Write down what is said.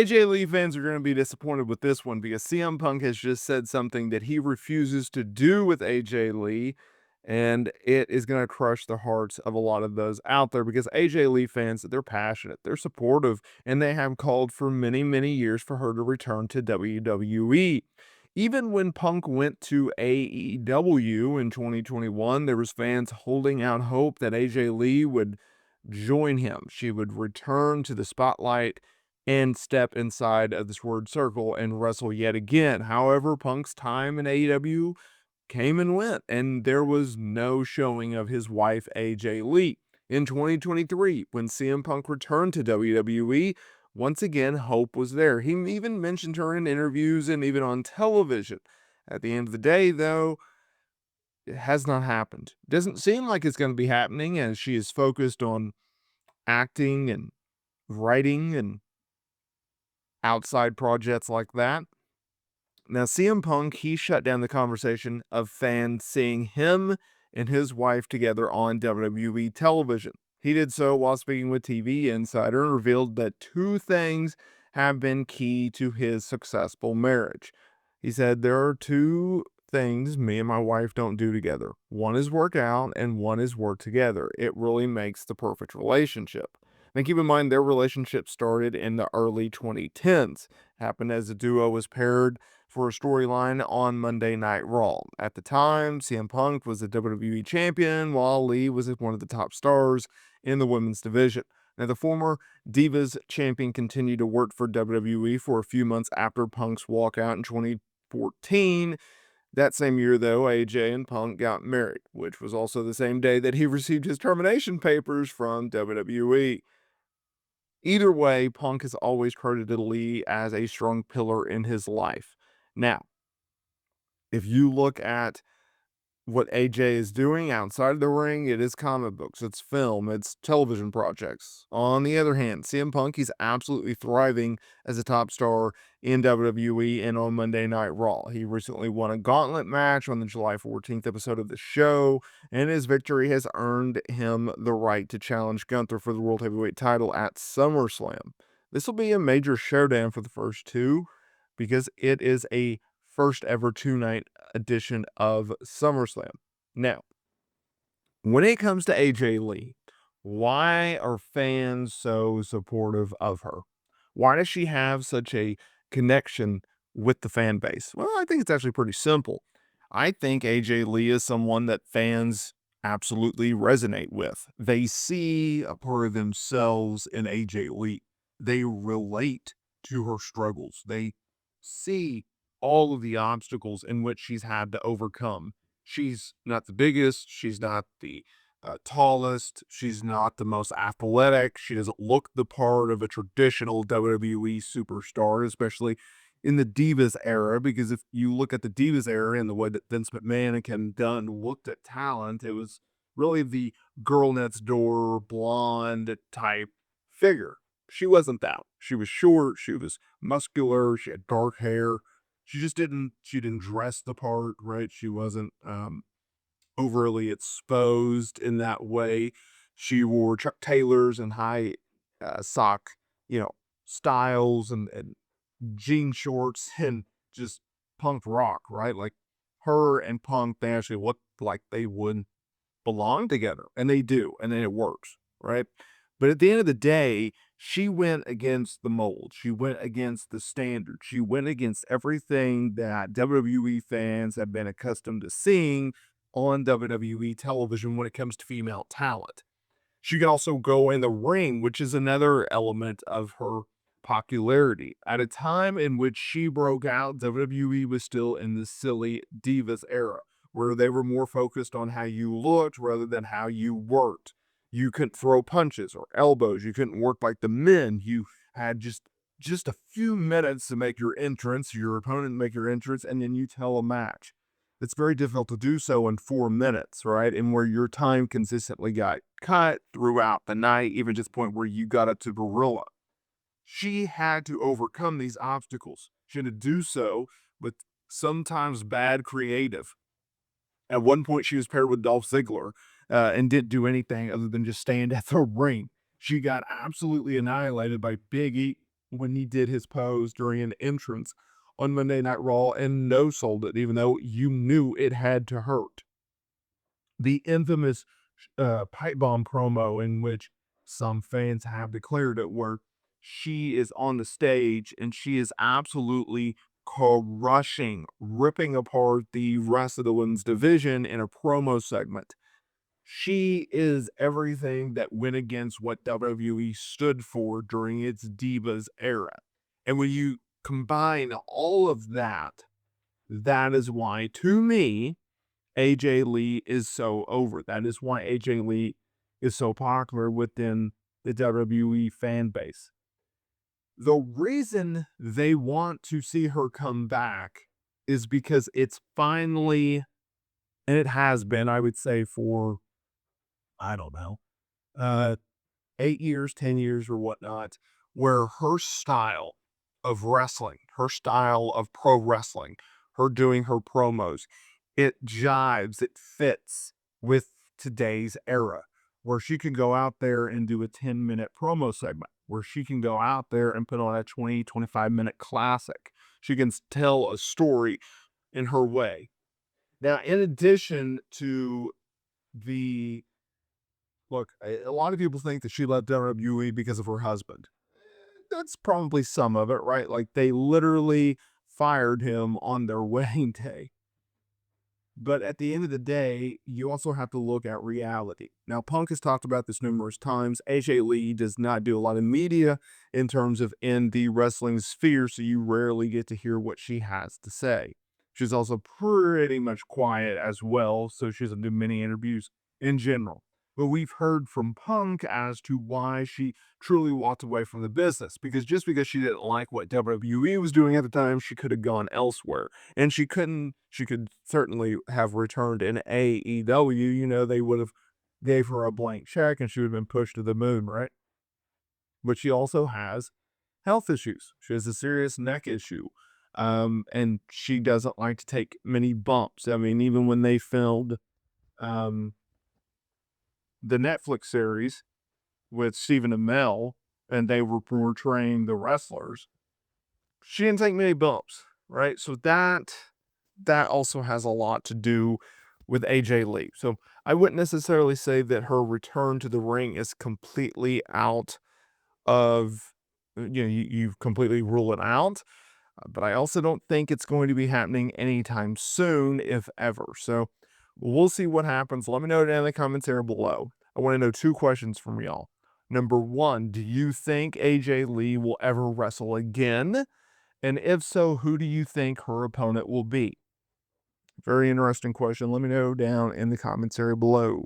AJ Lee fans are going to be disappointed with this one because CM Punk has just said something that he refuses to do with AJ Lee, and it is going to crush the hearts of a lot of those out there because AJ Lee fans, they're passionate, they're supportive, and they have called for many, many years for her to return to WWE. Even when Punk went to AEW in 2021, there was fans holding out hope that AJ Lee would join him. She would return to the spotlight and step inside of this word circle and wrestle yet again. However, Punk's time in AEW came and went, and there was no showing of his wife, AJ Lee. In 2023, when CM Punk returned to WWE, once again, hope was there. He even mentioned her in interviews and even on television. At the end of the day, though, it has not happened. Doesn't seem like it's going to be happening as she is focused on acting and writing and outside projects like that. Now, CM Punk, he shut down the conversation of fans seeing him and his wife together on WWE television. He did so while speaking with TV Insider and revealed that two things have been key to his successful marriage. He said, "There are two things me and my wife don't do together. One is work out and one is work together. It really makes the perfect relationship." Now, keep in mind, their relationship started in the early 2010s. Happened as the duo was paired for a storyline on Monday Night Raw. At the time, CM Punk was the WWE champion, while Lee was one of the top stars in the women's division. Now, the former Divas champion continued to work for WWE for a few months after Punk's walkout in 2014. That same year, though, AJ and Punk got married, which was also the same day that he received his termination papers from WWE. Either way, Punk has always credited Lee as a strong pillar in his life. Now, if you look at what AJ is doing outside of the ring, it is comic books, it's film, it's television projects. On the other hand, CM Punk, he's absolutely thriving as a top star in WWE and on Monday Night Raw. He recently won a gauntlet match on the July 14th episode of the show, and his victory has earned him the right to challenge Gunther for the World Heavyweight title at SummerSlam. This will be a major showdown for the first two because it is a first ever two-night edition of SummerSlam. Now, when it comes to AJ Lee, why are fans so supportive of her? Why does she have such a connection with the fan base? Well, I think it's actually pretty simple. I think AJ Lee is someone that fans absolutely resonate with. They see a part of themselves in AJ Lee. They relate to her struggles. They see all of the obstacles in which she's had to overcome. She's not the biggest, she's not the tallest, she's not the most athletic, she doesn't look the part of a traditional WWE superstar, especially in the Divas era, because if you look at the Divas era and the way that Vince McMahon and Ken Dunn looked at talent, it was really the girl next door, blonde type figure. She wasn't that. She was short, she was muscular, she had dark hair, she didn't dress the part, right? She wasn't overly exposed in that way. She wore Chuck Taylors and high sock, styles and jean shorts and just punk rock, right? Like her and Punk, they actually look like they would belong together, and they do, and then it works, right? But at the end of the day, she went against the mold. She went against the standard. She went against everything that WWE fans have been accustomed to seeing on WWE television when it comes to female talent. She can also go in the ring, which is another element of her popularity. At a time in which she broke out, WWE was still in the silly Divas era, where they were more focused on how you looked rather than how you worked. You couldn't throw punches or elbows. You couldn't work like the men. You had just a few minutes to make your entrance, your opponent make your entrance, and then you tell a match. It's very difficult to do so in 4 minutes, right? And where your time consistently got cut throughout the night, even to the point where you got up to gorilla. She had to overcome these obstacles. She had to do so with sometimes bad creative. At one point, she was paired with Dolph Ziggler and didn't do anything other than just stand at the ring. She got absolutely annihilated by Big E. when he did his pose during an entrance on Monday Night Raw and no sold it, even though you knew it had to hurt. The infamous pipe bomb promo in which some fans have declared it, where she is on the stage and she is absolutely crushing, ripping apart the rest of the women's division in a promo segment. She is everything that went against what WWE stood for during its Divas era. And when you combine all of that, that is why, to me, AJ Lee is so over. That is why AJ Lee is so popular within the WWE fan base. The reason they want to see her come back is because it's finally, and it has been, I would say, for, I don't know, uh, 8 years, 10 years, or whatnot, where her style of wrestling, her style of pro wrestling, her doing her promos, it jives, it fits with today's era, where she can go out there and do a 10-minute promo segment, where she can go out there and put on a 20, 25-minute classic. She can tell a story in her way. Now, in addition to the look, a lot of people think that she left WWE because of her husband. That's probably some of it, right? Like they literally fired him on their wedding day. But at the end of the day, you also have to look at reality. Now, Punk has talked about this numerous times. AJ Lee does not do a lot of media in terms of in the wrestling sphere, so you rarely get to hear what she has to say. She's also pretty much quiet as well, so she doesn't do many interviews in general. But we've heard from Punk as to why she truly walked away from the business. Because just because she didn't like what WWE was doing at the time, she could have gone elsewhere. And she could certainly have returned in AEW. You know, they would have gave her a blank check and she would have been pushed to the moon, right? But she also has health issues. She has a serious neck issue. And she doesn't like to take many bumps. I mean, even when they filmed um, the Netflix series with Stephen Amell and they were portraying the wrestlers, she didn't take many bumps, right? So that also has a lot to do with AJ Lee. So I wouldn't necessarily say that her return to the ring is completely out of, you completely rule it out. But I also don't think it's going to be happening anytime soon, if ever. So we'll see what happens. Let me know down in the comments area below. I want to know two questions from y'all. Number one, do you think AJ Lee will ever wrestle again? And if so, who do you think her opponent will be? Very interesting question. Let me know down in the comments area below.